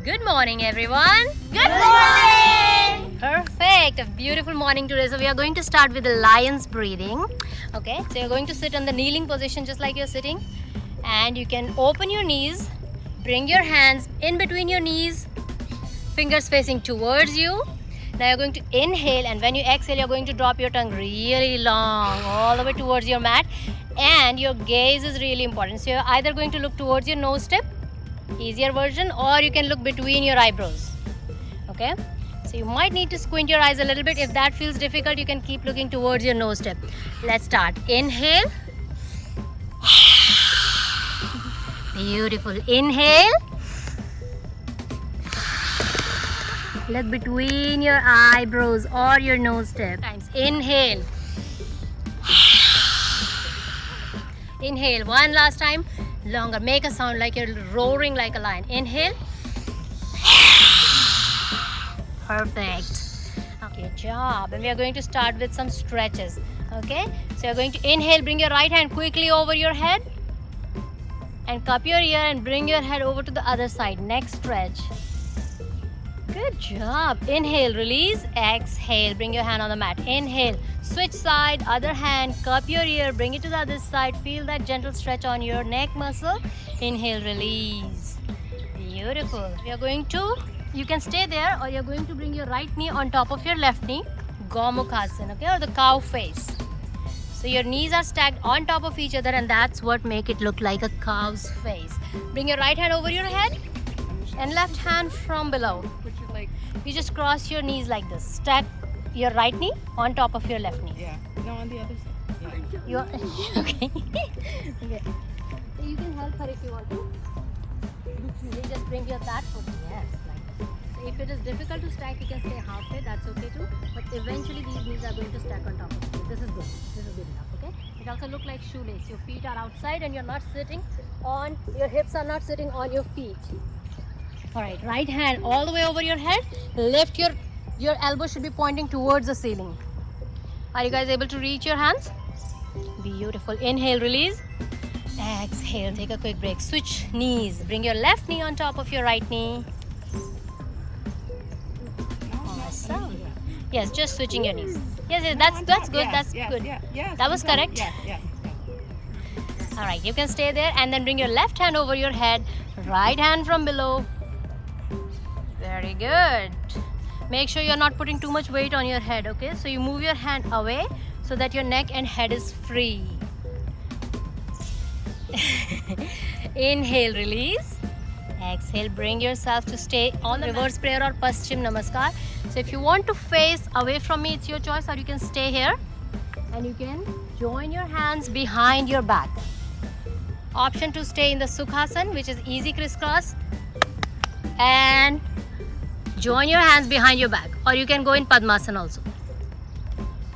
Good morning, everyone. Good morning! Perfect. A beautiful morning today. So we are going to start with the lion's breathing. Okay. So you're going to sit on the kneeling position just like you're sitting. And you can open your knees. Bring your hands in between your knees. Fingers facing towards you. Now you're going to inhale, and when you exhale, you're going to drop your tongue really long all the way towards your mat. And your gaze is really important. So you're either going to look towards your nose tip, easier version, or you can look between your eyebrows. Okay, so you might need to squint your eyes a little bit. If that feels difficult, you can keep looking towards your nose tip. Let's start. Inhale. Beautiful. Inhale. Look between your eyebrows or your nose tip. Times. Inhale. Inhale. One last time. Longer. Make a sound like you're roaring like a lion. Inhale. Perfect. Okay, good job. And we are going to start with some stretches. Okay, so you're going to inhale, bring your right hand quickly over your head and cup your ear and bring your head over to the other side. Next stretch. Good job. Inhale, release. Exhale, bring your hand on the mat. Inhale, switch side, other hand, cup your ear, bring it to the other side. Feel that gentle stretch on your neck muscle. Inhale, release. Beautiful. We are going to, you can stay there, or you're going to bring your right knee on top of your left knee. Gomukhasana, okay, or the cow face. So your knees are stacked on top of each other, and that's what make it look like a cow's face. Bring your right hand over your head and left hand from below. You just cross your knees like this. Stack your right knee on top of your left knee. Yeah. No, on the other side. Yeah. You are, okay. Okay. So you can help her if you want to. You just bring your that foot. Yes, like this. So if it is difficult to stack, you can stay halfway. That's okay too. But eventually these knees are going to stack on top of you. This is good. This is good enough. Okay. It also looks like shoelace. Your feet are outside and you're not sitting on. Your hips are not sitting on your feet. All right, right hand all the way over your head. Lift your elbow should be pointing towards the ceiling. Are you guys able to reach your hands? Beautiful. Inhale, release. Exhale, take a quick break. Switch knees. Bring your left knee on top of your right knee. Awesome. Yes, just switching your knees. Yes, that's good. That's good. That was correct. Yeah. All right, you can stay there and then bring your left hand over your head. Right hand from below. Very good. Make sure you're not putting too much weight on your head, okay? So you move your hand away so that your neck and head is free. Inhale, release. Exhale, bring yourself to stay on reverse prayer or Paschim Namaskar. So if you want to face away from me, it's your choice, or you can stay here and you can join your hands behind your back. Option to stay in the Sukhasana, which is easy crisscross, and join your hands behind your back, or you can go in Padmasana also.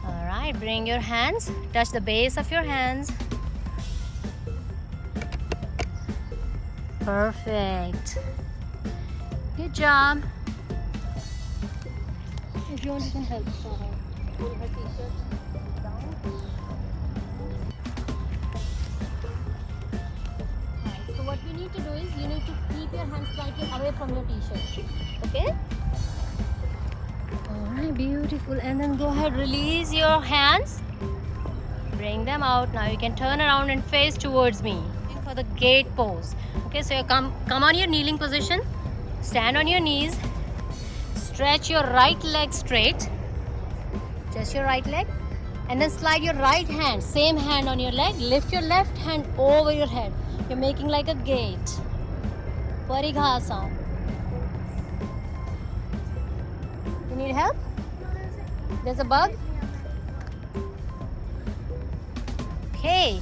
All right, bring your hands, touch the base of your hands. Perfect. Good job. If you want, you can help. Pull her t-shirt down. Alright, so what we need to do is you need to keep your hands slightly away from your t-shirt. Okay? Alright, beautiful. And then go ahead, release your hands. Bring them out. Now you can turn around and face towards me for the gate pose. Okay, so you come on your kneeling position. Stand on your knees. Stretch your right leg straight. Just your right leg. And then slide your right hand, same hand on your leg. Lift your left hand over your head. You're making like a gate. Parighasa. You need help? There's a bug? Okay.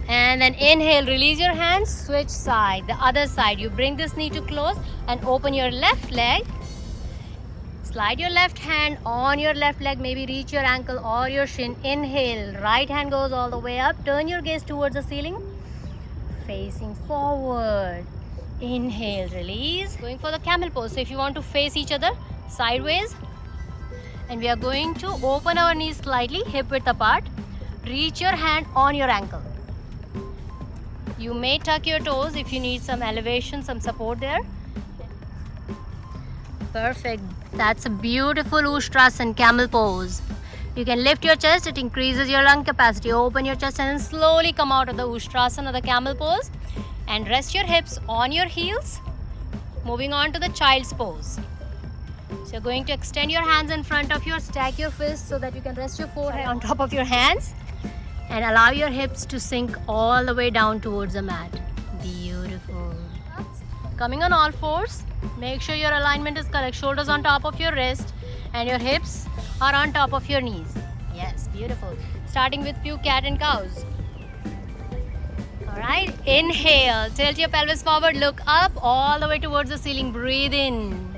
And then inhale, release your hands, switch side, the other side. You bring this knee to close and open your left leg. Slide your left hand on your left leg, maybe reach your ankle or your shin. Inhale, right hand goes all the way up. Turn your gaze towards the ceiling, facing forward. Inhale, release. Going for the camel pose. So if you want to face each other sideways, and we are going to open our knees slightly, hip width apart. Reach your hand on your ankle. You may tuck your toes if you need some elevation, some support there. Perfect. That's a beautiful Ustrasana, camel pose. You can lift your chest, it increases your lung capacity. Open your chest and then slowly come out of the Ustrasana, the camel pose. And rest your hips on your heels. Moving on to the child's pose. So you're going to extend your hands in front of you, stack your fists so that you can rest your forehead on top of your hands. And allow your hips to sink all the way down towards the mat. Beautiful. Coming on all fours. Make sure your alignment is correct. Shoulders on top of your wrist and your hips are on top of your knees. Yes, beautiful. Starting with few cat and cows. Alright, inhale. Tilt your pelvis forward. Look up all the way towards the ceiling. Breathe in.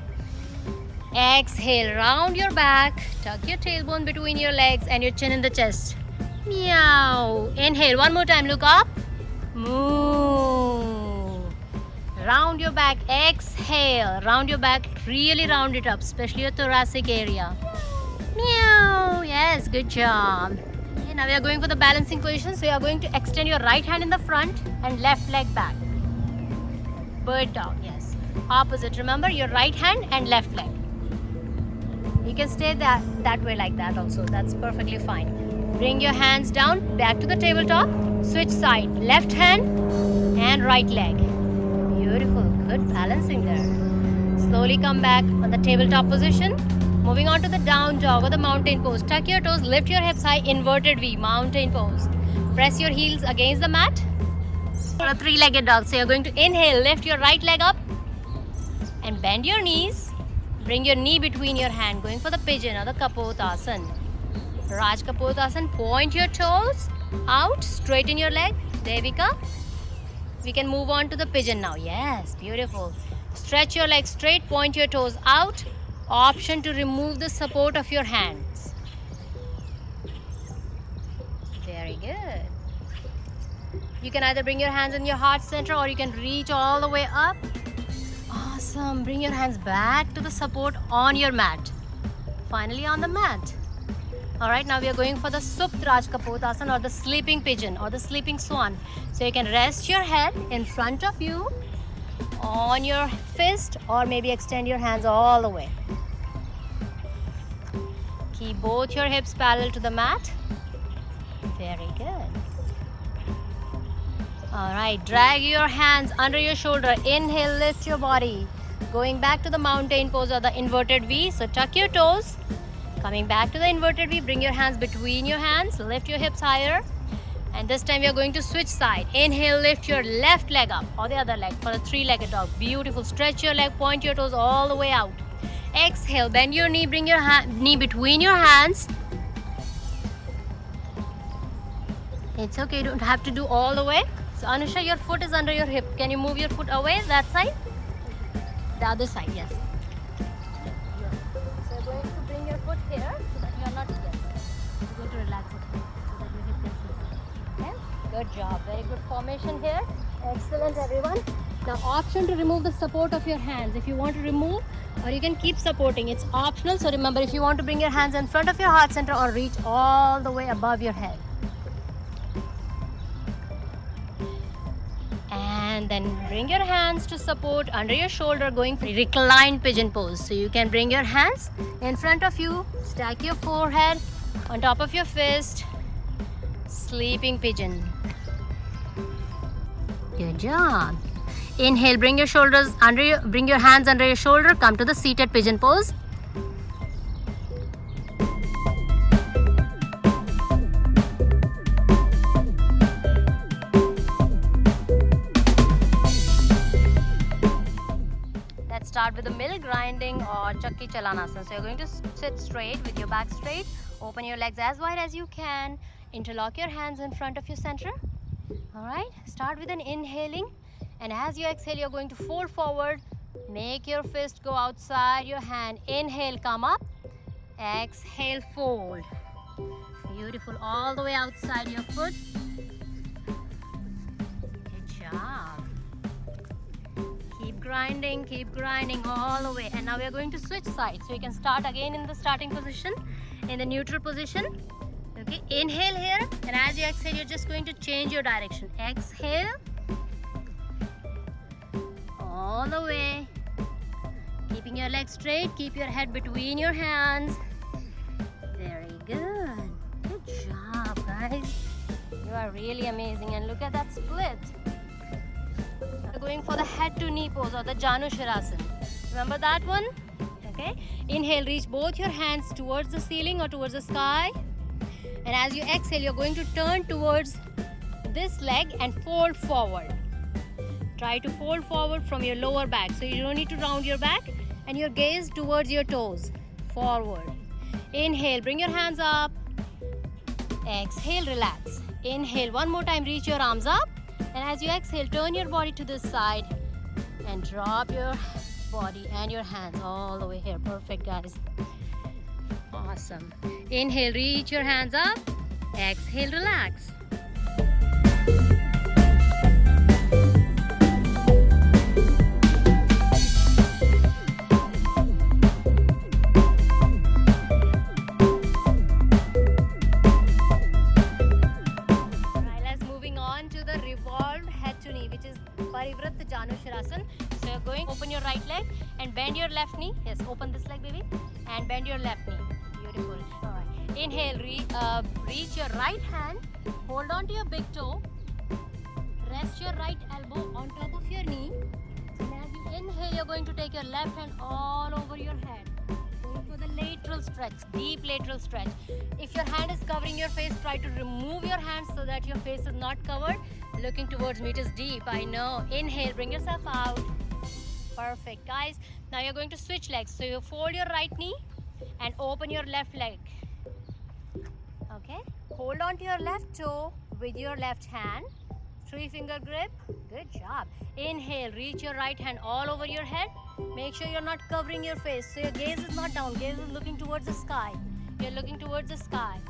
Exhale. Round your back. Tuck your tailbone between your legs and your chin in the chest. Meow. Inhale. One more time. Look up. Moo. Round your back. Exhale. Round your back. Really round it up, especially your thoracic area. Meow. Yes, good job. Okay, now we are going for the balancing position. So you are going to extend your right hand in the front and left leg back. Bird dog. Yes. Opposite. Remember your right hand and left leg. You can stay that way like that also. That's perfectly fine. Bring your hands down, back to the tabletop. Switch side. Left hand and right leg. Beautiful. Good balancing there. Slowly come back on the tabletop position. Moving on to the down dog or the mountain pose. Tuck your toes, lift your hips high, inverted V, mountain pose. Press your heels against the mat. For a three-legged dog. So you're going to inhale, lift your right leg up and bend your knees. Bring your knee between your hand, going for the pigeon or the Kapotasana. Raj Kapotasana, point your toes out, straighten your leg. Devika. We can move on to the pigeon now. Yes, beautiful. Stretch your legs straight, point your toes out. Option to remove the support of your hands. Very good. You can either bring your hands in your heart center or you can reach all the way up. Awesome. Bring your hands back to the support on your mat. Finally on the mat. Alright, now we are going for the Suptraj Kapotasana or the sleeping pigeon or the sleeping swan. So you can rest your head in front of you on your fist or maybe extend your hands all the way. Keep both your hips parallel to the mat. Very good. Alright, drag your hands under your shoulder. Inhale, lift your body. Going back to the mountain pose or the inverted V. So tuck your toes. Coming back to the inverted V, bring your hands between your hands. Lift your hips higher. And this time we are going to switch side. Inhale, lift your left leg up or the other leg for a three-legged dog. Beautiful. Stretch your leg, point your toes all the way out. Exhale, bend your knee, bring your knee between your hands. It's okay, you don't have to do all the way. So Anusha, your foot is under your hip. Can you move your foot away, that side? The other side, yes. So you're going to bring your foot here so that you are not, yes. You're going to relax it so that your hip can slip. Okay? Good job. Very good formation here. Excellent, everyone. Now, option to remove the support of your hands. If you want to remove, or you can keep supporting. It's optional. So remember, if you want to bring your hands in front of your heart center or reach all the way above your head. And then bring your hands to support under your shoulder, going for reclined pigeon pose. So you can bring your hands in front of you, stack your forehead on top of your fist. Sleeping pigeon. Good job. Inhale, bring your hands under your shoulder, come to the seated pigeon pose. Let's start with the mill grinding or Chakki Chalanasana. So you're going to sit straight with your back straight, open your legs as wide as you can, interlock your hands in front of your center. Alright, start with an inhaling. And as you exhale, you're going to fold forward. Make your fist go outside your hand. Inhale, come up. Exhale, fold. Beautiful. All the way outside your foot. Good job. Keep grinding all the way. And now we are going to switch sides. So you can start again in the starting position, in the neutral position. Okay, inhale here. And as you exhale, you're just going to change your direction. Exhale. All the way. Keeping your legs straight, keep your head between your hands. Very good. Good job, guys. You are really amazing. And look at that split. We're going for the head to knee pose or the Janu Shirasana. Remember that one? Okay. Inhale, reach both your hands towards the ceiling or towards the sky. And as you exhale, you're going to turn towards this leg and fold forward. Try to fold forward from your lower back. So you don't need to round your back and your gaze towards your toes. Forward. Inhale, bring your hands up. Exhale, relax. Inhale, one more time, reach your arms up. And as you exhale, turn your body to this side and drop your body and your hands all the way here. Perfect, guys. Awesome. Inhale, reach your hands up. Exhale, relax. Parivritta Janu Shirasana. So you're going, open your right leg and bend your left knee. Yes, open this leg, baby, and bend your left knee. Beautiful. All right. Inhale, reach your right hand, hold on to your big toe, rest your right elbow on top of your knee. And as you inhale, you're going to take your left hand all over your head. Going for the lateral stretch, deep lateral stretch. If your hand is covering your face, try to remove your hand so that your face is not covered. Looking towards me, it is deep, I know. Inhale, bring yourself out. Perfect, guys. Now you're going to switch legs. So you fold your right knee and open your left leg. Okay, hold on to your left toe with your left hand. 3-finger grip. Good job. Inhale, reach your right hand all over your head. Make sure you're not covering your face. So your gaze is not down, gaze is looking towards the sky. You're looking towards the sky.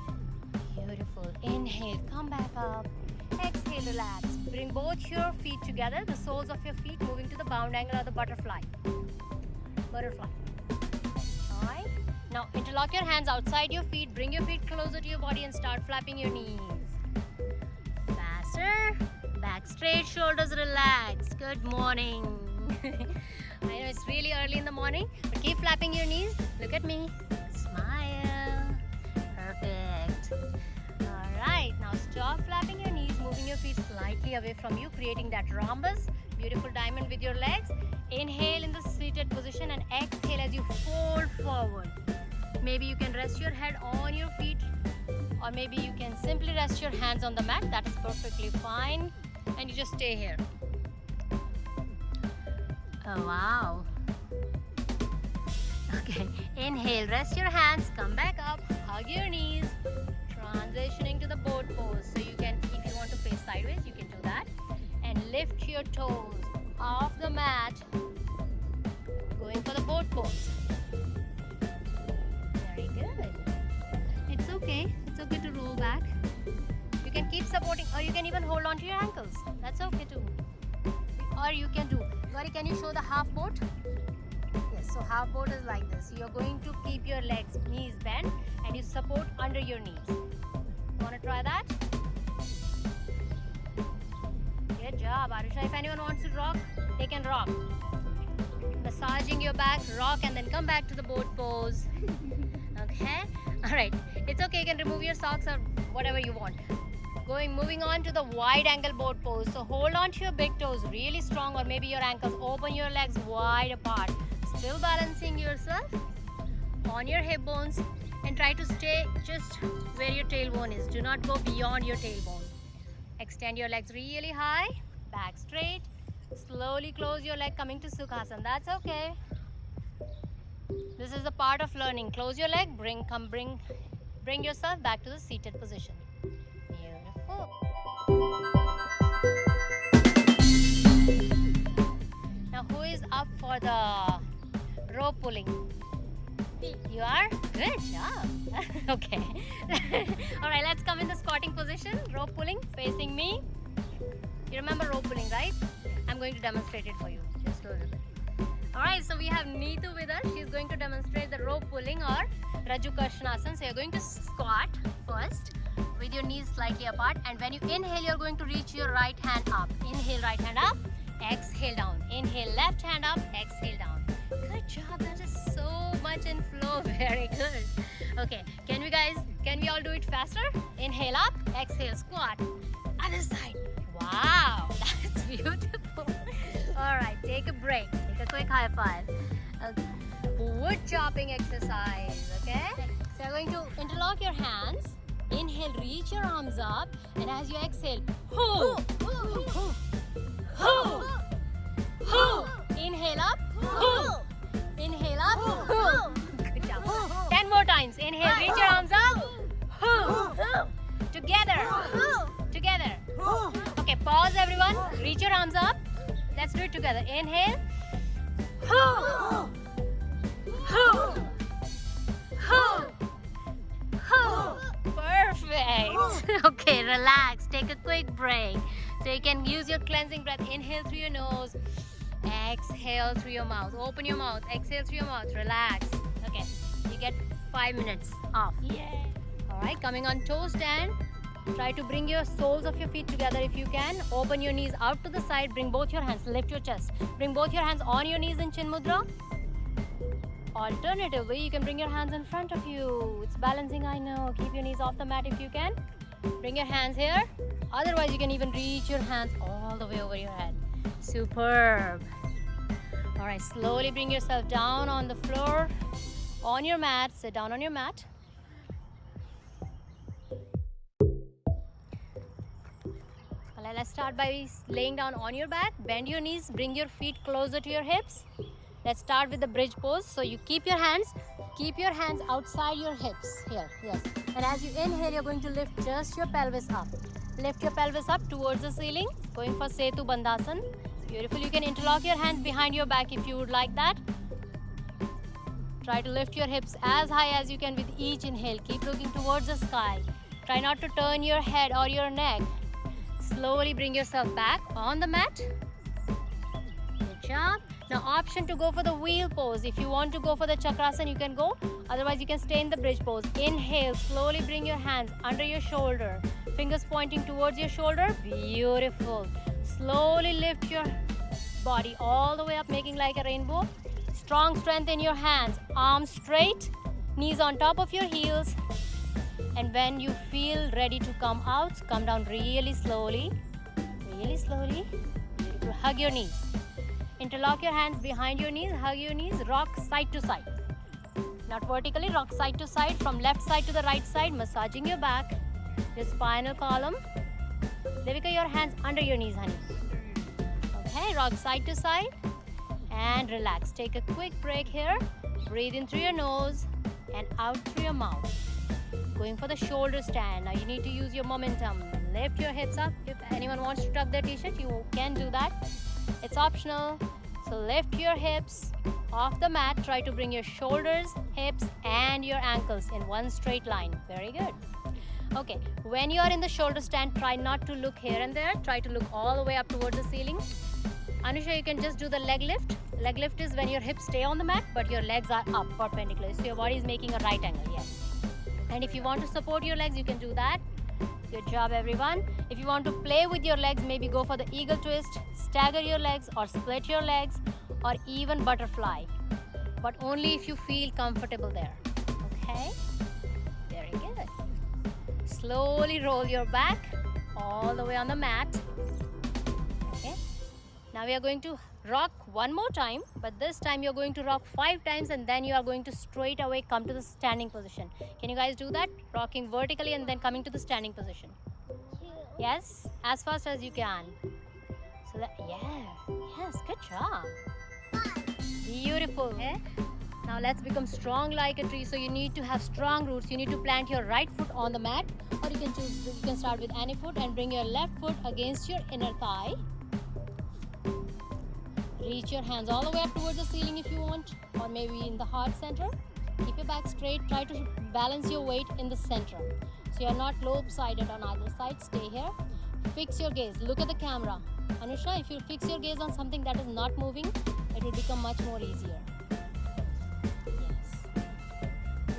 Beautiful. Inhale, come back up. Exhale, relax. Bring both your feet together, the soles of your feet moving to the bound angle or the butterfly. Butterfly. Alright. Now interlock your hands outside your feet, bring your feet closer to your body and start flapping your knees. Faster. Back straight, shoulders relaxed. Good morning. I know it's really early in the morning, but keep flapping your knees. Look at me. Smile. Perfect. Alright, now stop flapping your knees, moving your feet slightly away from you, creating that rhombus. Beautiful diamond with your legs. Inhale in the seated position and exhale as you fold forward. Maybe you can rest your head on your feet, or maybe you can simply rest your hands on the mat. That is perfectly fine. And you just stay here. Oh, wow. Okay, inhale, rest your hands, come back up, hug your knees. Transitioning to the boat pose. So you can, if you want to face sideways, you can do that. And lift your toes off the mat. Going for the boat pose. Very good. It's okay. It's okay to roll back. You can keep supporting, or you can even hold on to your ankles. That's okay too. Or you can do, Gauri, can you show the half boat? Yes, so half boat is like this. You're going to keep your legs, knees bent, and you support under your knees. Want to try that? Good job, Arusha. If anyone wants to rock, they can rock. Massaging your back, rock, and then come back to the boat pose. Okay? Alright. It's okay, you can remove your socks or whatever you want. Moving on to the wide angle boat pose. So hold on to your big toes really strong, or maybe your ankles. Open your legs wide apart. Still balancing yourself on your hip bones. And try to stay just where your tailbone is. Do not go beyond your tailbone. Extend your legs really high. Back straight. Slowly close your leg coming to Sukhasana. That's okay. This is a part of learning. Close your leg. Bring yourself back to the seated position. Beautiful. Now who is up for the rope pulling? You are? Good job. Okay. Alright, let's come in the squatting position. Rope pulling, facing me. You remember rope pulling, right? I'm going to demonstrate it for you. Just a little bit. Alright, so we have Neetu with us. She's going to demonstrate the rope pulling or Raju Karshanasana. So you're going to squat first with your knees slightly apart. And when you inhale, you're going to reach your right hand up. Inhale, right hand up. Exhale down. Inhale, left hand up. Exhale down. Good Good job. That is so much in flow. Very good. Okay, can we all do it faster? Inhale up, exhale, squat. Other side. Wow, that's beautiful. All right, take a break. Take a quick high five. Okay. Wood chopping exercise, okay? So you're going to interlock your hands. Inhale, reach your arms up, and as you exhale, hoo, hoo, hoo, hoo. Inhale up, hoo. Inhale up, hoo. Good job. 10 more times. Inhale, reach your arms up, hoo. Together, together. Okay, pause everyone. Reach your arms up. Let's do it together. Inhale, hoo, hoo, hoo, hoo. Perfect. Okay, relax. Take a quick break. So you can use your cleansing breath. Inhale through your nose. Exhale through your mouth. Open your mouth. Exhale through your mouth. Relax. Okay, you get 5 minutes off. Yeah. Alright, coming on toe stand. Try to bring your soles of your feet together if you can. Open your knees out to the side. Bring both your hands. Lift your chest. Bring both your hands on your knees in Chin Mudra. Alternatively, you can bring your hands in front of you. It's balancing, I know. Keep your knees off the mat if you can. Bring your hands here. Otherwise, you can even reach your hands all the way over your head. Superb. All right, slowly bring yourself down on the floor, on your mat. Sit down on your mat. Well, let's start by laying down on your back. Bend your knees. Bring your feet closer to your hips. Let's start with the bridge pose. So you keep your hands outside your hips here. Yes. And as you inhale, you're going to lift just your pelvis up. Lift your pelvis up towards the ceiling. Going for Setu Bandhasan. Beautiful. You can interlock your hands behind your back if you would like that. Try to lift your hips as high as you can with each inhale. Keep looking towards the sky. Try not to turn your head or your neck. Slowly bring yourself back on the mat. Good job. Now option to go for the wheel pose. If you want to go for the chakrasana, you can go. Otherwise, you can stay in the bridge pose. Inhale, slowly bring your hands under your shoulder. Fingers pointing towards your shoulder. Beautiful. Slowly lift your body all the way up, making like a rainbow. Strong strength in your hands. Arms straight, knees on top of your heels. And when you feel ready to come out, come down really slowly. Really slowly. Beautiful. Hug your knees. Interlock your hands behind your knees, hug your knees, rock side to side. Not vertically, rock side to side, from left side to the right side, massaging your back, your spinal column. Devika, your hands under your knees, honey. Okay, rock side to side and relax. Take a quick break here. Breathe in through your nose and out through your mouth. Going for the shoulder stand. Now you need to use your momentum. Lift your hips up. If anyone wants to tuck their t-shirt, you can do that. It's optional. So lift your hips off the mat. Try to bring your shoulders, hips and your ankles in one straight line. Very good. Okay, when you are in the shoulder stand, try not to look here and there. Try to look all the way up towards the ceiling. Anusha, you can just do the leg lift. Leg lift is when your hips stay on the mat but your legs are up perpendicular. So your body is making a right angle, yes. And if you want to support your legs, you can do that. Good job, everyone. If you want to play with your legs, maybe go for the eagle twist, stagger your legs or split your legs or even butterfly. But only if you feel comfortable there. Okay? Very good. Slowly roll your back all the way on the mat. Okay? Now we are going to rock one more time, but this time you're going to rock 5 times and then you are going to straight away come to the standing position. Can you guys do that? Rocking vertically and then coming to the standing position. Yes, as fast as you can. So that, yes, good job. Beautiful. Okay? Now let's become strong like a tree. So you need to have strong roots. You need to plant your right foot on the mat, or you can start with any foot and bring your left foot against your inner thigh. Reach your hands all the way up towards the ceiling if you want, or maybe in the heart center. Keep your back straight. Try to balance your weight in the center. So you're not lopsided on either side. Stay here. Fix your gaze. Look at the camera. Anusha, if you fix your gaze on something that is not moving, it will become much more easier. Yes.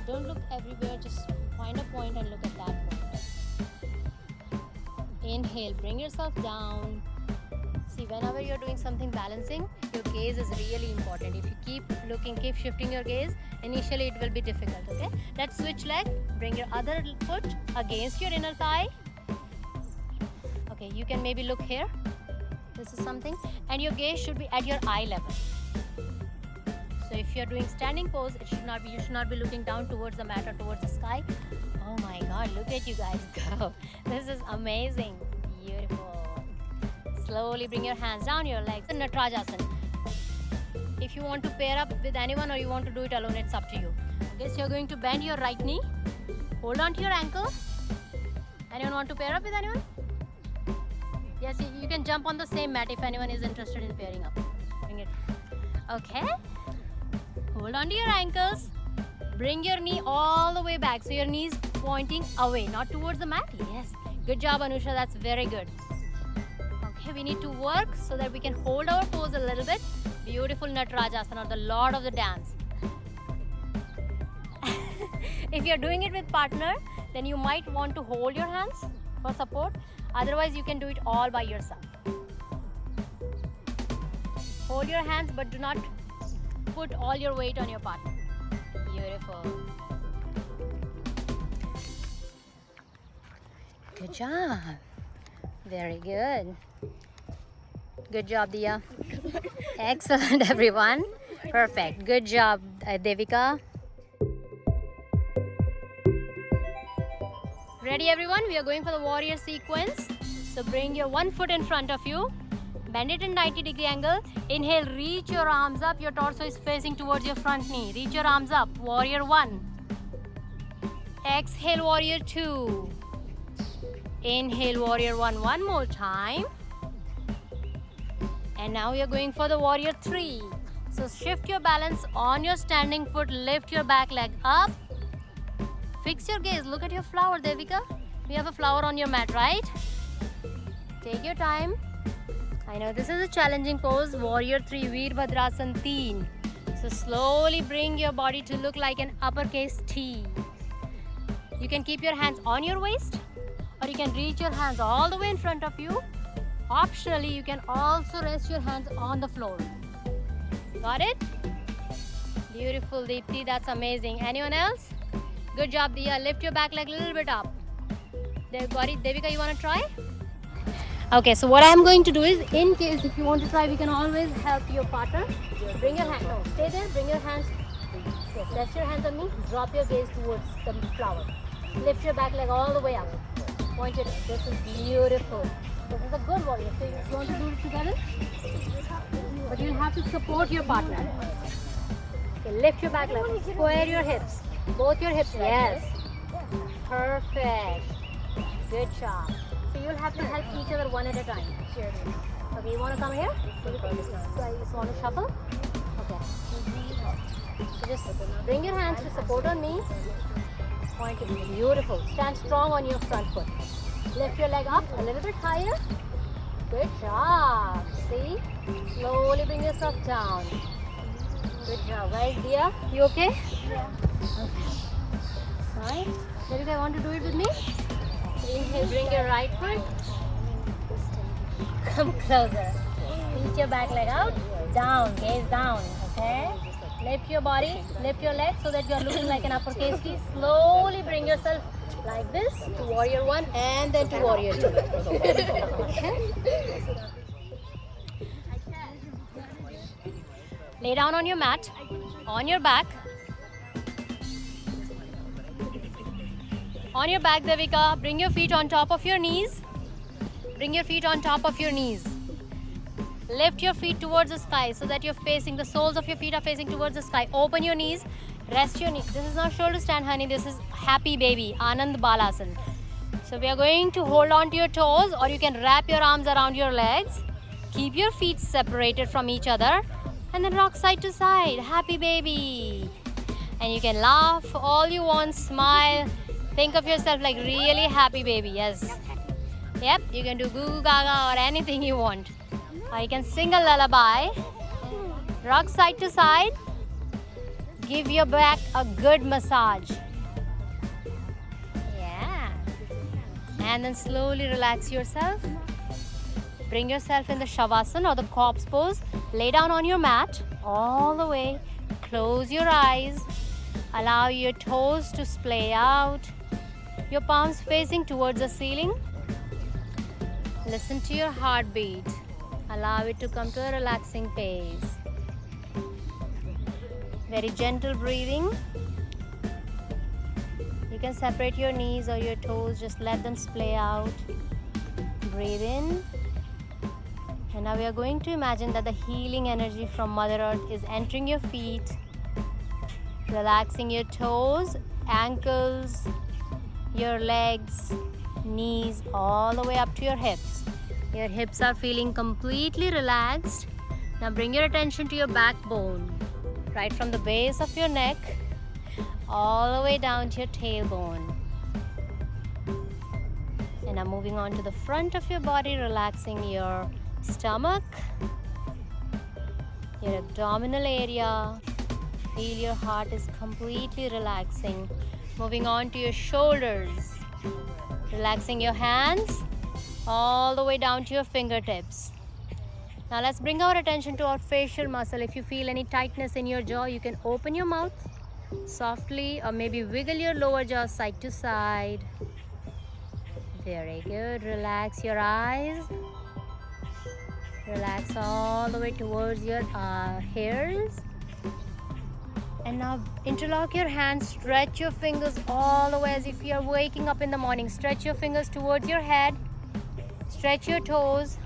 Don't look everywhere. Just find a point and look at that point. Inhale. Bring yourself down. See, whenever you're doing something balancing, your gaze is really important. If you keep looking, keep shifting your gaze, initially it will be difficult, okay? Let's switch leg. Bring your other foot against your inner thigh. Okay, you can maybe look here. This is something. And your gaze should be at your eye level. So if you're doing standing pose, you should not be looking down towards the mat or towards the sky. Oh my God, look at you guys go. This is amazing. Beautiful. Slowly bring your hands down your legs. Natarajasana. If you want to pair up with anyone or you want to do it alone, it's up to you. Okay, so you're going to bend your right knee. Hold on to your ankle. Anyone want to pair up with anyone? Yes, you can jump on the same mat if anyone is interested in pairing up. Bring it. Okay. Hold on to your ankles. Bring your knee all the way back. So your knee is pointing away, not towards the mat. Yes. Good job, Anusha. That's very good. Okay, we need to work so that we can hold our pose a little bit. Beautiful Natarajasana, or the Lord of the Dance. If you're doing it with partner, then you might want to hold your hands for support. Otherwise, you can do it all by yourself. Hold your hands, but do not put all your weight on your partner. Beautiful. Good job. Very good. Good job, Diya. Excellent, everyone. Perfect. Good job, Devika. Ready, everyone? We are going for the warrior sequence. So bring your one foot in front of you. Bend it in 90-degree angle. Inhale, reach your arms up. Your torso is facing towards your front knee. Reach your arms up. Warrior 1. Exhale, warrior 2. Inhale, warrior 1 one more time. And now you're going for the warrior 3. So shift your balance on your standing foot. Lift your back leg up. Fix your gaze. Look at your flower, Devika. We have a flower on your mat, right? Take your time. I know this is a challenging pose. Warrior 3, Veerbhadrasana 3. So slowly bring your body to look like an uppercase T. You can keep your hands on your waist, or you can reach your hands all the way in front of you. Optionally, you can also rest your hands on the floor. Got it? Beautiful, Deepti. That's amazing. Anyone else? Good job, Diya. Lift your back leg a little bit up. There, got it. Devika, you want to try? Okay, so what I'm going to do is, in case if you want to try, we can always help your partner. Bring your hand. No, stay there. Bring your hands. Yes, rest your hands on me. Drop your gaze towards the flower. Lift your back leg all the way up. Point it. This is beautiful. This is a good warrior. So you want to do it together? But you'll have to support your partner. Okay, lift your back leg. Square your hips. Both your hips. Yes. Perfect. Good job. So you'll have to help each other one at a time. Okay, you want to come here? So you just want to shuffle? Okay. So just bring your hands to support on me. Point to me. Beautiful. Stand strong on your front foot. Lift your leg up a little bit higher. Good job. See? Slowly bring yourself down. Good job. Guys, Diya, you okay? Yeah. Okay. Right. Devika, want to do it with me? Inhale, bring your right foot. Come closer. Reach your back leg out. Down. Gaze down. Okay? Lift your body. Lift your legs so that you are looking like an uppercase T. Slowly bring yourself like this to warrior 1 and then to warrior 2. Okay? Lay down on your mat, on your back. On your back, Devika, bring your feet on top of your knees. Bring your feet on top of your knees. Lift your feet towards the sky so that you're facing, the soles of your feet are facing towards the sky. Open your knees, rest your knees. This is not shoulder stand, honey. This is happy baby, Anand Balasana. So we are going to hold on to your toes, or you can wrap your arms around your legs. Keep your feet separated from each other and then rock side to side. Happy baby. And you can laugh all you want, smile. Think of yourself like really happy baby. Yes. Yep, you can do goo goo gaga or anything you want. Or you can sing a lullaby. Rock side to side. Give your back a good massage. Yeah. And then slowly relax yourself. Bring yourself in the Shavasana or the corpse pose. Lay down on your mat all the way. Close your eyes. Allow your toes to splay out. Your palms facing towards the ceiling. Listen to your heartbeat. Allow it to come to a relaxing pace. Very gentle breathing. You can separate your knees or your toes, just let them splay out. Breathe in. And now we are going to imagine that the healing energy from Mother Earth is entering your feet, relaxing your toes, ankles, your legs, knees, all the way up to your hips. Your hips are feeling completely relaxed. Now bring your attention to your backbone, right from the base of your neck all the way down to your tailbone. And now moving on to the front of your body, relaxing your stomach, your abdominal area. Feel your heart is completely relaxing. Moving on to your shoulders, relaxing your hands all the way down to your fingertips. Now let's bring our attention to our facial muscle. If you feel any tightness in your jaw, you can open your mouth softly or maybe wiggle your lower jaw side to side. Very good. Relax your eyes. Relax all the way towards your hairs. And now interlock your hands, stretch your fingers all the way as if you are waking up in the morning. Stretch your fingers towards your head. Stretch your toes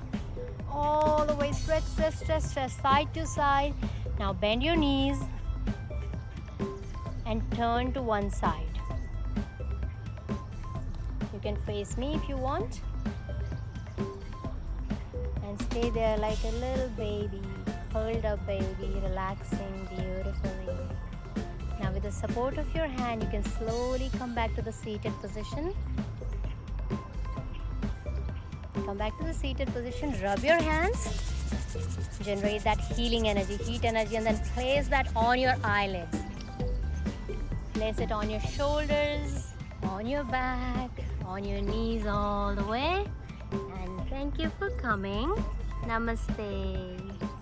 all the way. Stretch, stretch, stretch, stretch, side to side. Now bend your knees and turn to one side. You can face me if you want. And stay there like a little baby, curled up baby, relaxing beautifully. Now with the support of your hand, you can slowly come back to the seated position. Come back to the seated position, rub your hands, generate that healing energy, heat energy, and then place that on your eyelids. Place it on your shoulders, on your back, on your knees all the way. And thank you for coming. Namaste.